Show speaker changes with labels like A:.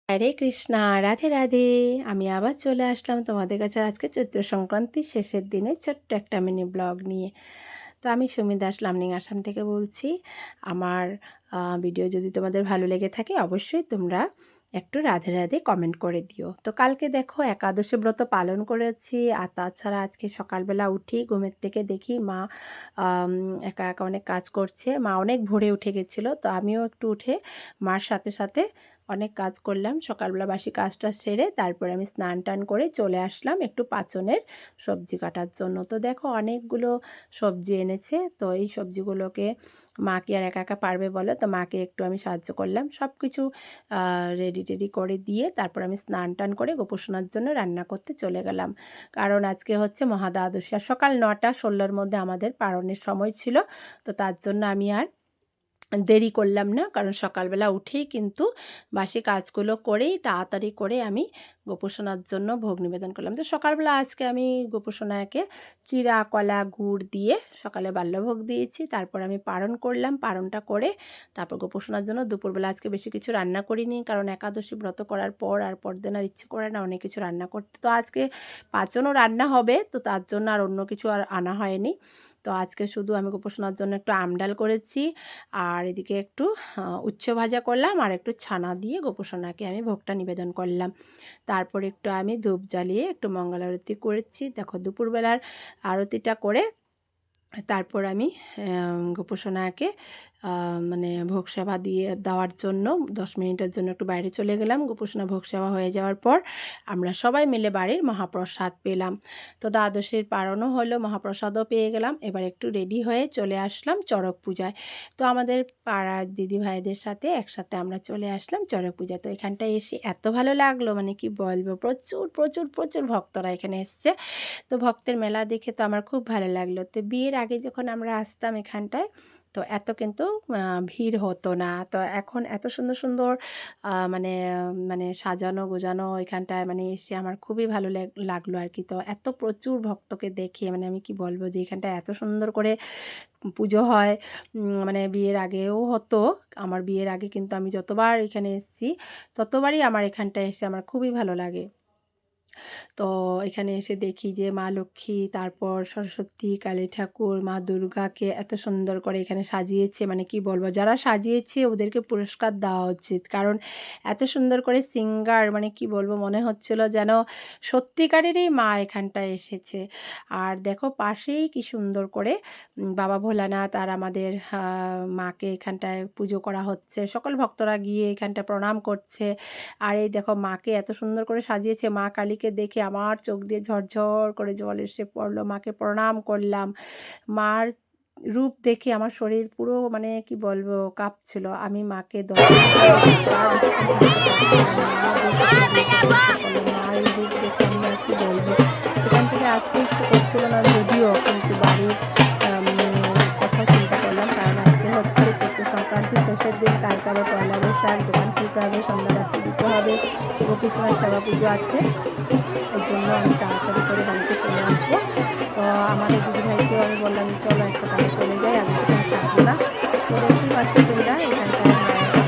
A: হরে কৃষ্ণা, রাধে রাধে। আমি আবার চলে আসলাম তোমাদের কাছে আজকে চৈত্র সংক্রান্তির শেষের দিনে ছোট্ট একটা মিনি ব্লগ নিয়ে। তো আমি সুমি দাস লামনিং আসাম থেকে বলছি। আমার ভিডিও যদি তোমাদের ভালো লেগে থাকে অবশ্যই তোমরা একটু রাধে রাধে কমেন্ট করে দিও। তো কালকে দেখো একাদশী ব্রত পালন করেছি, আর তাছাড়া আজকে সকালবেলা উঠি ঘুমের থেকে দেখি মা একা একা অনেক কাজ করছে। মা অনেক ভোরে উঠে গেছিলো, তো আমিও একটু উঠে মার সাথে সাথে অনেক কাজ করলাম। সকালবেলা বাসি কাজটা সেরে তারপরে আমি স্নান টান করে চলে আসলাম একটু পাচনের সবজি কাটার জন্য। তো দেখো অনেকগুলো সবজি এনেছে, তো এই সবজিগুলোকে মা কি আর একা একা পারবে বলো, তো মাকে একটু আমি সাহায্য করলাম। সব কিছু রেডি টেডি করে দিয়ে তারপর আমি স্নান টান করে গোপোষণার জন্য রান্না করতে চলে গেলাম। কারণ আজকে হচ্ছে মহাদ্বাদশী, আর সকাল 9টা 16-র মধ্যে আমাদের পারণের সময় ছিল। তো তার জন্য আমি আর দেরি করলাম না, কারণ সকালবেলা উঠেই কিন্তু বাসি কাজগুলো করেই তাড়াতাড়ি করে আমি গোপোষণার জন্য ভোগ নিবেদন করলাম। তো সকালবেলা আজকে আমি গোপোষণাকে চিড়া কলা গুড় দিয়ে সকালে বাল্যভোগ দিয়েছি। তারপর আমি পারণ করলাম, পারণটা করে তারপর গোপোষণার জন্য দুপুরবেলা আজকে বেশি কিছু রান্না করিনি, কারণ একাদশী ব্রত করার পর আর পরদিন আর ইচ্ছে করে না অনেক কিছু রান্না করতে। তো আজকে পাচনও রান্না হবে, তো তার জন্য আর অন্য কিছু আর আনা হয়নি। তো আজকে শুধু আমি গোপোষণার জন্য একটু আমডাল করেছি, আর এদিকে একটু উচ্ছে ভাজা করলাম, আর একটু ছানা দিয়ে গোপোষণাকে আমি ভোগটা নিবেদন করলাম। তারপর একটু আমি ধূপ জ্বালিয়ে একটু মঙ্গল আরতি করেছি। দেখো দুপুরবেলার আরতিটা করে তারপর আমি গোপোষণাকে মানে ভোগ সেবা দিয়ে দেওয়ার জন্য 10 মিনিটের জন্য একটু বাইরে চলে গেলাম। গোপোষণা ভোগ সেবা হয়ে যাওয়ার পর আমরা সবাই মিলে বাড়ির মহাপ্রসাদ পেলাম। তো দ্বাদশীর পারণও হলো, মহাপ্রসাদও পেয়ে গেলাম। এবার একটু রেডি হয়ে চলে আসলাম চড়ক পূজায়। তো আমাদের পাড়ার দিদি ভাইদের সাথে একসাথে আমরা চলে আসলাম চড়ক পূজায়। তো এখানটায় এসে এত ভালো লাগলো, মানে কি বলবো, প্রচুর প্রচুর প্রচুর ভক্তরা এখানে এসছে। তো ভক্তের মেলা দেখে তো আমার খুব ভালো লাগলো। তো বিয়ের আগে যখন আমরা আসতাম এখানটায়, তো এত কিন্তু ভিড় হতো না। তো এখন এত সুন্দর সুন্দর মানে মানে সাজানো গোজানো এখানটায় মানে এসে আমার খুবই ভালো লাগলো আর কি। তো এত প্রচুর ভক্তকে দেখে মানে আমি কি বলবো যে এখানটায় এত সুন্দর করে পুজো হয়। মানে বিয়ের আগেও হতো, আমার বিয়ের আগে কিন্তু আমি যতবার এখানে এসেছি ততবারই আমার এখানটায় এসে আমার খুবই ভালো লাগে। তো এখানে এসে দেখি যে মা লক্ষ্মী, তারপর সরস্বতী, কালী ঠাকুর, মা দুর্গাকে এত সুন্দর করে এখানে সাজিয়েছে, মানে কি বলবো, যারা সাজিয়েছে ওদেরকে পুরস্কার দেওয়া উচিত। কারণ এত সুন্দর করে সিঙ্গার, মানে কি বলবো, মনে হচ্ছিল যেন সত্যিকারেরই মা এখানটায় এসেছে। আর দেখো পাশেই কি সুন্দর করে বাবা ভোলানাথ আর আমাদের মাকে এখানটায় পুজো করা হচ্ছে। সকল ভক্তরা গিয়ে এখানটা প্রণাম করছে। আর এই দেখো মাকে এত সুন্দর করে সাজিয়েছে, মা কালীকে দেখে আমার চোখ দিয়ে ঝরঝর করে জল এসে পড়লো। মাকে প্রণাম করলাম। মার রূপ দেখে আমার শরীর পুরো মানে কি বলবো কাঁপছিল। আমি মাকে দর্শন করে আর বেশিক্ষণ থাকতে পারছিলাম না। আমার দু চোখে দিয়ে জল এসে পড়লো। মায়ের রূপ দেখে আমি আর কি বলবো, এখান থেকে আসতে ইচ্ছে করছিল না যদিও, কিন্তু বাড়ির কথা চিন্তা করলাম। কারণ আজকে হচ্ছে চৈত্র সংক্রান্তি শেষের দিন, কালকে আবার পয়লা বৈশাখ, দোকান খুলতে হবে, সন্ধ্যাবাতি দিতে হবে, গোপীসোনার সেবা পুজো আছে। এই জন্য আমি তাড়াতাড়ি করে বাড়িতে চলে আসবো। তো আমাদের দিদিভাইকেও আমি বললাম চলো একটু তাহলে চলে যাই, আর বেশিক্ষণ থাকবো না। তো দেখতেই পাচ্ছ তোমরা এখানটায়